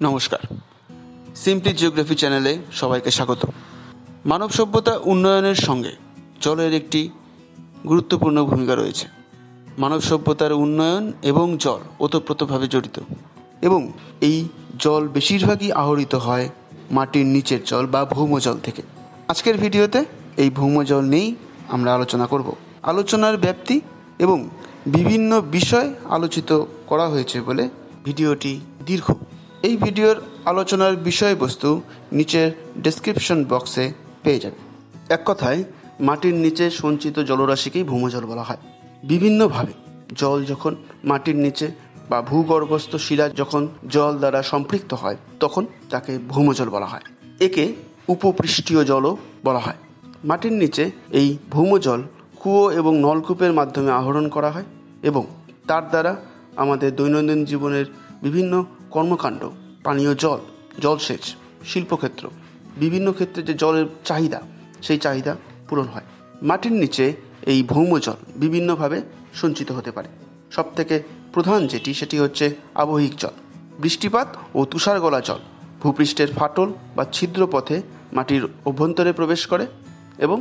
নমস্কার, simply geography চ্যানেলে সবাইকে স্বাগত। মানব সভ্যতা উন্নয়নের সঙ্গে জলের একটি গুরুত্বপূর্ণ ভূমিকা রয়েছে। মানব সভ্যতার উন্নয়ন এবং জল ওতপ্রোতভাবে জড়িত, এবং এই জল বেশিরভাগই আহরিত হয় মাটির নিচের জল বা ভৌমজল থেকে। আজকের ভিডিওতে এই ভৌমজল নিয়েই আমরা আলোচনা করব। আলোচনার ব্যাপ্তি এবং বিভিন্ন বিষয় আলোচিত করা হয়েছে বলে ভিডিওটি দীর্ঘ। এই ভিডিওর আলোচনার বিষয়বস্তু নিচের ডেসক্রিপশন বক্সে পেয়ে যাবে। এক কথায়, মাটির নিচে সঞ্চিত জলরাশিকেই ভৌমজল বলা হয়। বিভিন্নভাবে জল যখন মাটির নিচে বা ভূগর্ভস্থ শিলা যখন জল দ্বারা সম্পৃক্ত হয়, তখন তাকে ভৌমজল বলা হয়। একে উপপৃষ্ঠীয় জলও বলা হয়। মাটির নিচে এই ভৌমজল কুয়ো এবং নলকূপের মাধ্যমে আহরণ করা হয়, এবং তার দ্বারা আমাদের দৈনন্দিন জীবনের বিভিন্ন কর্মকাণ্ড, পানীয় জল, জলসেচ, শিল্পক্ষেত্র, বিভিন্ন ক্ষেত্রে যে জলের চাহিদা, সেই চাহিদা পূরণ হয়। মাটির নিচে এই ভৌমজল বিভিন্নভাবে সঞ্চিত হতে পারে। সবথেকে প্রধান সেটি হচ্ছে আবহিক জল। বৃষ্টিপাত ও তুষার গলা জল ভূপৃষ্ঠের ফাটল বা ছিদ্র পথে মাটির অভ্যন্তরে প্রবেশ করে এবং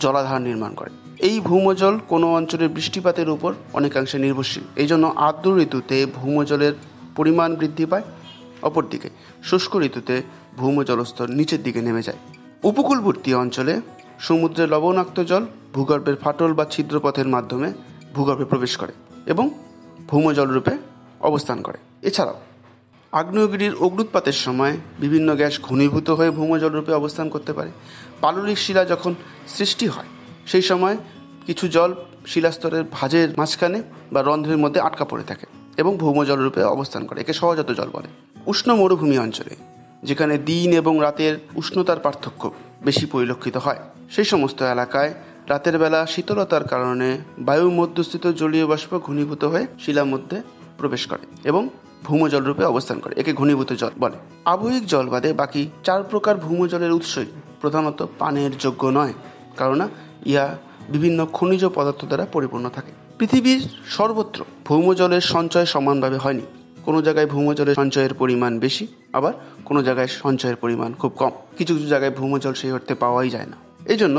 জলাধার নির্মাণ করে। এই ভৌমজল কোনো অঞ্চলের বৃষ্টিপাতের উপর অনেকাংশে নির্ভরশীল। এই জন্য আর্দ্র ঋতুতে ভৌমজলের পরিমাণ বৃদ্ধি পায়, অপরদিকে শুষ্ক ঋতুতে ভৌমজলস্তর নিচের দিকে নেমে যায়। উপকূলবর্তী অঞ্চলে সমুদ্রের লবণাক্ত জল ভূগর্ভের ফাটল বা ছিদ্রপথের মাধ্যমে ভূগর্ভে প্রবেশ করে এবং ভৌমজল রূপে অবস্থান করে। এছাড়াও আগ্নেয়গিরির অগ্নুৎপাতের সময় বিভিন্ন গ্যাস ঘনীভূত হয়ে ভৌমজল রূপে অবস্থান করতে পারে। পাললিক শিলা যখন সৃষ্টি হয়, সেই সময় কিছু জল শিলাস্তরের ভাঁজের মাঝখানে বা রন্ধ্রের মধ্যে আটকা পড়ে থাকে এবং ভৌমজল রূপে অবস্থান করে। একে সহজাত জল বলে। উষ্ণ মরুভূমি অঞ্চলে, যেখানে দিন এবং রাতের উষ্ণতার পার্থক্য বেশি পরিলক্ষিত হয়, সেই সমস্ত এলাকায় রাতের বেলা শীতলতার কারণে বায়ু মধ্যস্থিত জলীয় বাষ্প ঘনীভূত হয়ে শিলার মধ্যে প্রবেশ করে এবং ভৌমজল রূপে অবস্থান করে। একে ঘনীভূত জল বলে। আবহিক জল বাদে বাকি 4 প্রকার ভৌমজলের উৎসই প্রধানত পানের যোগ্য নয়, কারণ ইহা বিভিন্ন খনিজ পদার্থ দ্বারা পরিপূর্ণ থাকে। পৃথিবীর সর্বত্র ভৌমজলের সঞ্চয় সমানভাবে হয়নি। কোনো জায়গায় ভৌমজলের সঞ্চয়ের পরিমাণ বেশি, আবার কোনো জায়গায় সঞ্চয়ের পরিমাণ খুব কম। কিছু কিছু জায়গায় ভৌমজল সেই অর্থে পাওয়াই যায় না। এই জন্য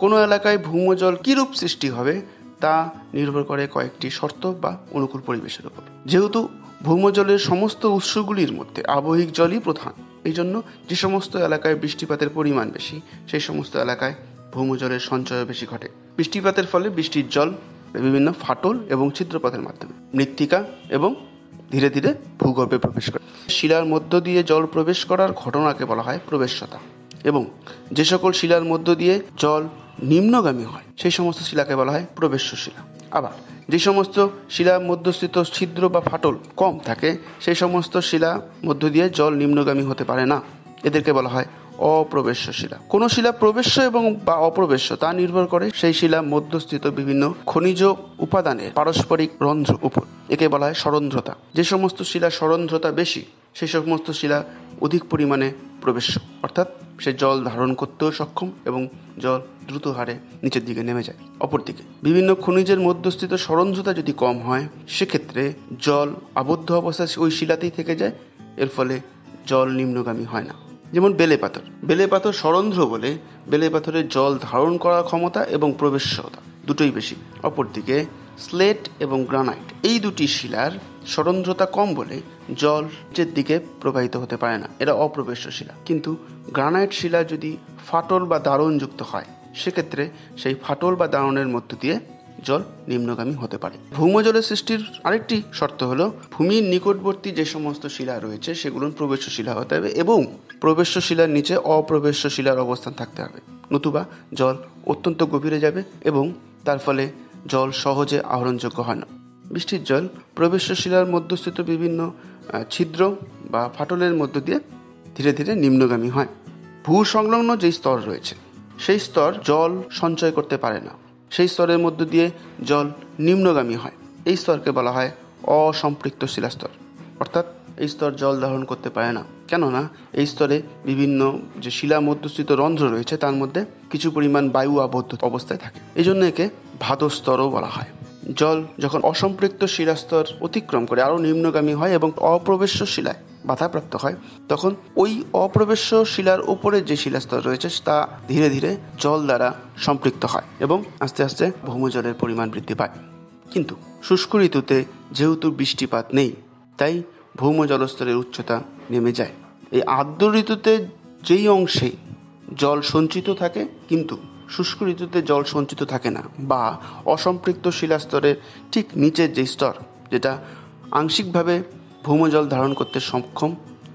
কোনো এলাকায় ভৌমজল কীরূপ সৃষ্টি হবে তা নির্ভর করে কয়েকটি শর্ত বা অনুকূল পরিবেশের উপর। যেহেতু ভৌমজলের সমস্ত উৎসগুলির মধ্যে আবহিক জলই প্রধান, এই জন্য যে সমস্ত এলাকায় বৃষ্টিপাতের পরিমাণ বেশি, সেই সমস্ত এলাকায় ভৌমজলের সঞ্চয় বেশি ঘটে। বৃষ্টিপাতের ফলে বৃষ্টির জল বিভিন্ন ফাটল এবং ছিদ্রপথের মাধ্যমে মৃত্তিকা এবং ধীরে ধীরে ভূগর্ভে প্রবেশ করে। শিলার মধ্য দিয়ে জল প্রবেশ করার ঘটনাকে বলা হয় প্রবেশ্যতা, এবং যে সকল শিলার মধ্য দিয়ে জল নিম্নগামী হয়, সেই সমস্ত শিলাকে বলা হয় প্রবেশ্য শিলা। আবার যে সমস্ত শিলার মধ্যস্থিত ছিদ্র বা ফাটল কম থাকে, সেই সমস্ত শিলা মধ্য দিয়ে জল নিম্নগামী হতে পারে না, এদেরকে বলা হয় অপ্রবেশ্য শিলা। কোন শিলা প্রবেশ্য এবং বা অপ্রবেশ্য তা নির্ভর করে সেই শিলা মধ্যস্থিত বিভিন্ন খনিজ উপাদানের পারস্পরিক রন্ধ্র উপর। একে বলা হয় সরন্ধ্রতা। যে সমস্ত শিলা সরন্ধ্রতা বেশি, সেই সমস্ত শিলা অধিক পরিমাণে প্রবেশ্য, অর্থাৎ সে জল ধারণ করতেও সক্ষম এবং জল দ্রুত হারে নিচের দিকে নেমে যায়। অপরদিকে বিভিন্ন খনিজের মধ্যস্থিত সরন্ধ্রতা যদি কম হয়, সেক্ষেত্রে জল আবদ্ধ অবস্থায় ওই শিলাতেই থেকে যায়, এর ফলে জল নিম্নগামী হয় না। যেমন বেলে পাথর। বেলে পাথর সরন্ধ্র বলে বেলে পাথরের জল ধারণ করার ক্ষমতা এবং প্রবেশ্যতা দুটোই বেশি। অপরদিকে স্লেট এবং গ্রানাইট, এই দুটি শিলার সরন্ধ্রতা কম বলে জল নিচের দিকে প্রবাহিত হতে পারে না, এরা অপ্রবেশ্য শিলা। কিন্তু গ্রানাইট শিলা যদি ফাটল বা দারণযুক্ত হয়, সেক্ষেত্রে সেই ফাটল বা দারণের মধ্য দিয়ে জল নিম্নগামী হতে পারে। ভৌমজলের সৃষ্টির আরেকটি শর্ত হলো ভূমির নিকটবর্তী যে সমস্ত শিলা রয়েছে সেগুলো প্রবেশ্য শিলা হতে হবে, এবং প্রবেশ্য শিলার নিচে অপ্রবেশ্য শিলার অবস্থান থাকতে হবে, নতুবা জল অত্যন্ত গভীরে যাবে এবং তার ফলে জল সহজে আহরণযোগ্য হয় না। বৃষ্টির জল প্রবেশ্য শিলার মধ্যস্থিত বিভিন্ন ছিদ্র বা ফাটলের মধ্য দিয়ে ধীরে ধীরে নিম্নগামী হয়। ভূ সংলগ্ন যে স্তর রয়েছে, সেই স্তর জল সঞ্চয় করতে পারে না, সেই স্তরের মধ্য দিয়ে জল নিম্নগামী হয়। এই স্তরকে বলা হয় অসম্পৃক্ত শিলাস্তর, অর্থাৎ এই স্তর জল ধারণ করতে পারে না, কেননা এই স্তরে বিভিন্ন যে শিলা মধ্যস্থিত রন্ধ্র রয়েছে তার মধ্যে কিছু পরিমাণ বায়ু আবদ্ধ অবস্থায় থাকে। এই জন্য একে ভাদস্তরও বলা হয়। জল যখন অসম্পৃক্ত শিলাস্তর অতিক্রম করে আরও নিম্নগামী হয় এবং অপ্রবেশ্য শিলায় বাধাপ্রাপ্ত হয়, তখন ওই অপ্রবেশ্য শিলার উপরে যে শিলাস্তর রয়েছে তা ধীরে ধীরে জল দ্বারা সম্পৃক্ত হয় এবং আস্তে আস্তে ভৌমজলের পরিমাণ বৃদ্ধি পায়। কিন্তু শুষ্ক ঋতুতে যেহেতু বৃষ্টিপাত নেই, তাই ভৌম জলস্তরের উচ্চতা নেমে যায়। এই আর্দ্র ঋতুতে যেই অংশে জল সঞ্চিত থাকে কিন্তু শুষ্ক ঋতুতে জল সঞ্চিত থাকে না, বা অসম্পৃক্ত শিলাস্তরের ঠিক নিচের যে স্তর যেটা আংশিকভাবে ভৌমজল ধারণ করতে সক্ষম,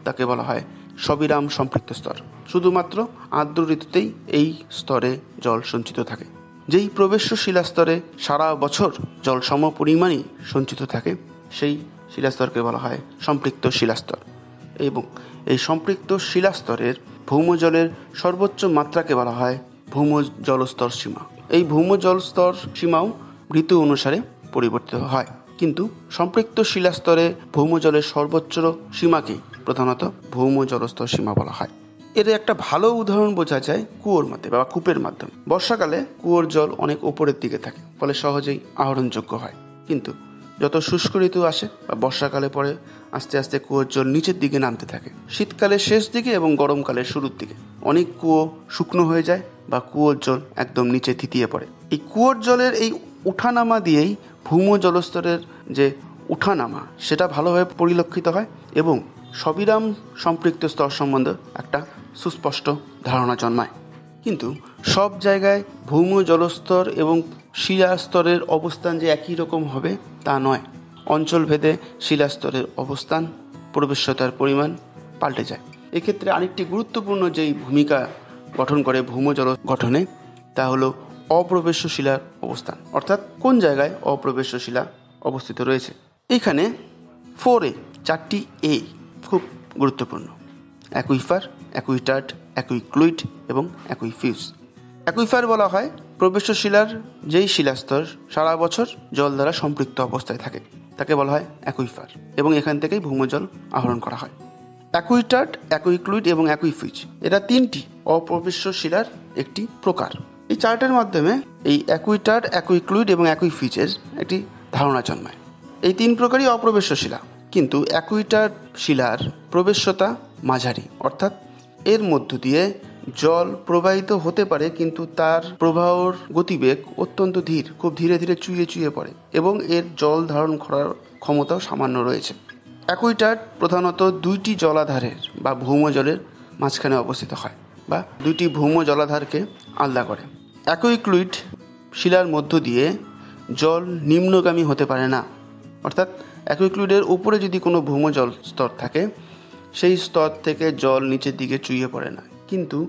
তাকে বলা হয় সবিরাম সম্পৃক্ত স্তর। শুধুমাত্র আর্দ্র ঋতুতেই এই স্তরে জল সঞ্চিত থাকে। যেই প্রবেশ্য শিলাস্তরে সারা বছর জল সম পরিমাণই সঞ্চিত থাকে, সেই শিলাস্তরকে বলা হয় সম্পৃক্ত শিলাস্তর। এবং এই সম্পৃক্ত শিলাস্তরের ভৌমজলের সর্বোচ্চ মাত্রাকে বলা হয় ভৌম জলস্তর সীমা। এই ভৌম জলস্তর সীমাও ঋতু অনুসারে পরিবর্তিত হয়, কিন্তু সম্পৃক্ত শিলাস্তরে ভৌমজলের সর্বোচ্চ সীমাকেই প্রধানত ভৌম জলস্তর সীমা বলা হয়। এর একটা ভালো উদাহরণ বোঝা যায় কুয়োর মধ্যে বা কূপের মাধ্যমে। বর্ষাকালে কুয়োর জল অনেক ওপরের দিকে থাকে, ফলে সহজেই আহরণযোগ্য হয়। কিন্তু যত শুষ্ক ঋতু আসে বা বর্ষাকালে পরে আস্তে আস্তে কুয়োর জল নিচের দিকে নামতে থাকে। শীতকালের শেষ দিকে এবং গরমকালের শুরুর দিকে অনেক কুয়ো শুকনো হয়ে যায় বা কুয়োর জল একদম নিচে থিতিয়ে পড়ে। এই কুয়োর জলের এই উঠানামা দিয়েই ভৌম জলস্তরের যে উঠানামা সেটা ভালোভাবে পরিলক্ষিত হয় এবং সবিরাম সম্পৃক্ত স্তর সম্বন্ধে একটা সুস্পষ্ট ধারণা জন্মায়। কিন্তু সব জায়গায় ভৌম জলস্তর এবং শিলাস্তরের অবস্থান যে একই রকম হবে তা নয়। অঞ্চলভেদে শিলাস্তরের অবস্থান, প্রবেশ্যতার পরিমাণ পাল্টে যায়। এক্ষেত্রে আরেকটি গুরুত্বপূর্ণ যেই ভূমিকা গঠন করে ভৌম জল গঠনে, তা হলো অপ্রবেশ্য শিলার অবস্থান, অর্থাৎ কোন জায়গায় অপ্রবেশ্য শিলা অবস্থিত রয়েছে। এখানে 4A 4টি এ খুব গুরুত্বপূর্ণ: অ্যাকুইফার, অ্যাকুইটার্ড, অ্যাকুইক্লুইড এবং অ্যাকুইফিউজ। অ্যাকুইফার বলা হয় প্রবেশ্য শিলার যেই শিলাস্তর সারা বছর জল দ্বারা সম্পৃক্ত অবস্থায় থাকে, তাকে বলা হয় অ্যাকুইফার এবং এখান থেকেই ভৌমজল আহরণ করা হয়। অ্যাকুইটার্ড, অ্যাকুইক্লুইড এবং অ্যাকুইফিউজ এরা 3টি অপ্রবেশ্য শিলার একটি প্রকার। এই চার্টের মাধ্যমে এই অ্যাকুইটার্ড, অ্যাকুইক্লুইড এবং অ্যাকুইফিউজের একটি ধারণা জন্মায়। এই 3 প্রকারই অপ্রবেশ্য শিলা, কিন্তু অ্যাকুইটার্ড শিলার প্রবেশ্যতা মাঝারি, অর্থাৎ এর মধ্য দিয়ে জল প্রবাহিত হতে পারে কিন্তু তার প্রবাহর গতিবেগ অত্যন্ত ধীর, খুব ধীরে ধীরে চুইয়ে চুইয়ে পড়ে এবং এর জল ধারণ করার ক্ষমতাও সামান্য রয়েছে। অ্যাকুইটার্ড প্রধানত 2টি জলাধারের বা ভৌমজলের মাঝখানে অবস্থিত হয় বা 2টি ভৌম জলাধারকে আলাদা করে। অ্যাকুইক্লুইড শিলার মধ্য দিয়ে জল নিম্নগামী হতে পারে না, অর্থাৎ অ্যাকুইক্লুইডের উপরে যদি কোনো ভৌম জল স্তর থাকে, সেই স্তর থেকে জল নিচের দিকে চুইয়ে পড়ে না, কিন্তু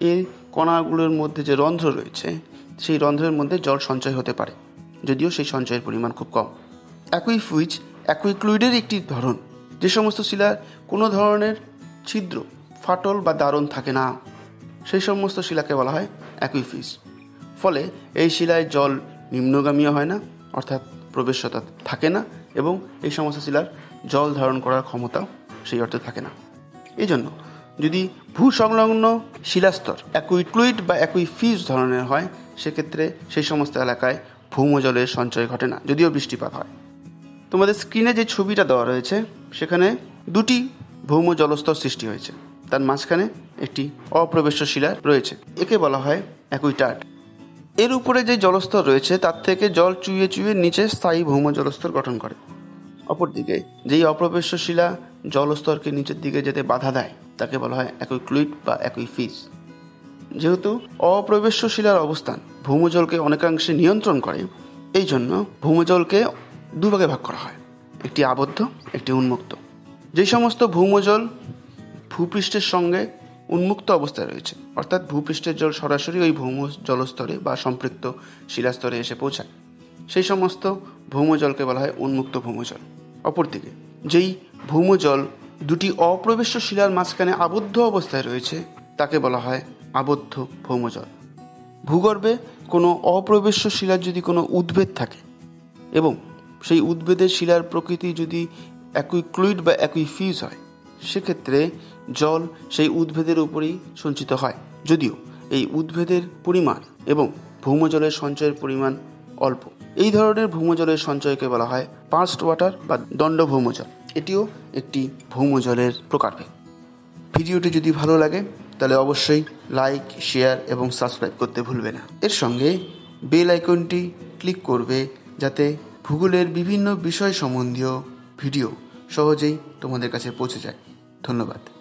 এই কণাগুলোর মধ্যে যে রন্ধ্র রয়েছে সেই রন্ধ্রের মধ্যে জল সঞ্চয় হতে পারে, যদিও সেই সঞ্চয়ের পরিমাণ খুব কম। অ্যাকুইফিউজ অ্যাকুইক্লুইডের একটি ধরন, যে সমস্ত শিলার কোনো ধরনের ছিদ্র, ফাটল বা দারণ থাকে না, সেই সমস্ত শিলাকে বলা হয় অ্যাকুইফিউজ। ফলে এই শিলায় জল নিম্নগামীও হয় না, অর্থাৎ প্রবেশ্যতা থাকে না, এবং এই সমস্ত শিলার জল ধারণ করার ক্ষমতাও সেই অর্থে থাকে না। এই জন্য যদি ভূসংলগ্ন শিলাস্তর অ্যাকুইক্লুইড বা অ্যাকুইফিউজ ধরনের হয়, সেক্ষেত্রে সেই সমস্ত এলাকায় ভৌমজলের সঞ্চয় ঘটে না, যদিও বৃষ্টিপাত হয়। তোমাদের স্ক্রিনে যে ছবিটা দেওয়া রয়েছে সেখানে 2টি ভৌম জলস্তর সৃষ্টি হয়েছে, তার মাঝখানে একটি অপ্রবেশ্য শিলা রয়েছে, একে বলা হয় অ্যাকুইটার্ড। এর উপরে যে জলস্তর রয়েছে তার থেকে জল চুইয়ে চুইয়ে নিচে স্থায়ী ভৌম জলস্তর গঠন করে। অপরদিকে যেই অপ্রবেশ্য শিলা জলস্তরকে নিচের দিকে যেতে বাধা দেয় তাকে বলা হয় অ্যাকুইক্লুইড বা অ্যাকুইফিউজ। যেহেতু অপ্রবেশ্য শিলার অবস্থান ভৌমজলকে অনেকাংশে নিয়ন্ত্রণ করে, এই জন্য ভৌমজলকে 2 ভাগে ভাগ করা হয়, একটি আবদ্ধ, একটি উন্মুক্ত। যে সমস্ত ভৌমজল ভূপৃষ্ঠের সঙ্গে উন্মুক্ত অবস্থায় রয়েছে, অর্থাৎ ভূপৃষ্ঠের জল সরাসরি ওই ভৌম জলস্তরে বা সম্পৃক্ত শিলাস্তরে এসে পৌঁছায়, সেই সমস্ত ভৌমজলকে বলা হয় উন্মুক্ত ভৌমজল। অপরদিকে যেই ভৌমজল 2টি অপ্রবেশ্য শিলার মাঝখানে আবদ্ধ অবস্থায় রয়েছে তাকে বলা হয় আবদ্ধ ভৌমজল। ভূগর্ভে কোনো অপ্রবেশ্য শিলার যদি কোনো উদ্ভিদ থাকে এবং সেই উদ্ভিদের শিলার প্রকৃতি যদি অ্যাকুইক্লুইড বা অ্যাকুইফিউজ হয়, সেক্ষেত্রে জল সেই উদ্ভিদের উপরেই সঞ্চিত হয়, যদিও এই উদ্ভিদের পরিমাণ এবং ভৌমজলের সঞ্চয়ের পরিমাণ অল্প। এই ধরনের ভৌমজলের সঞ্চয়কে বলা হয় পার্সড ওয়াটার বা দণ্ড ভৌমজল। এটিও একটি ভৌমজলের প্রকারভেদ। ভিডিওটি যদি ভালো লাগে তাহলে অবশ্যই লাইক, শেয়ার এবং সাবস্ক্রাইব করতে ভুলবে না। এর সঙ্গে বেল আইকনটি ক্লিক করবে যাতে ভূগোলের বিভিন্ন বিষয় সম্বন্ধীয় ভিডিও সহজেই তোমাদের কাছে পৌঁছে যায়। ধন্যবাদ।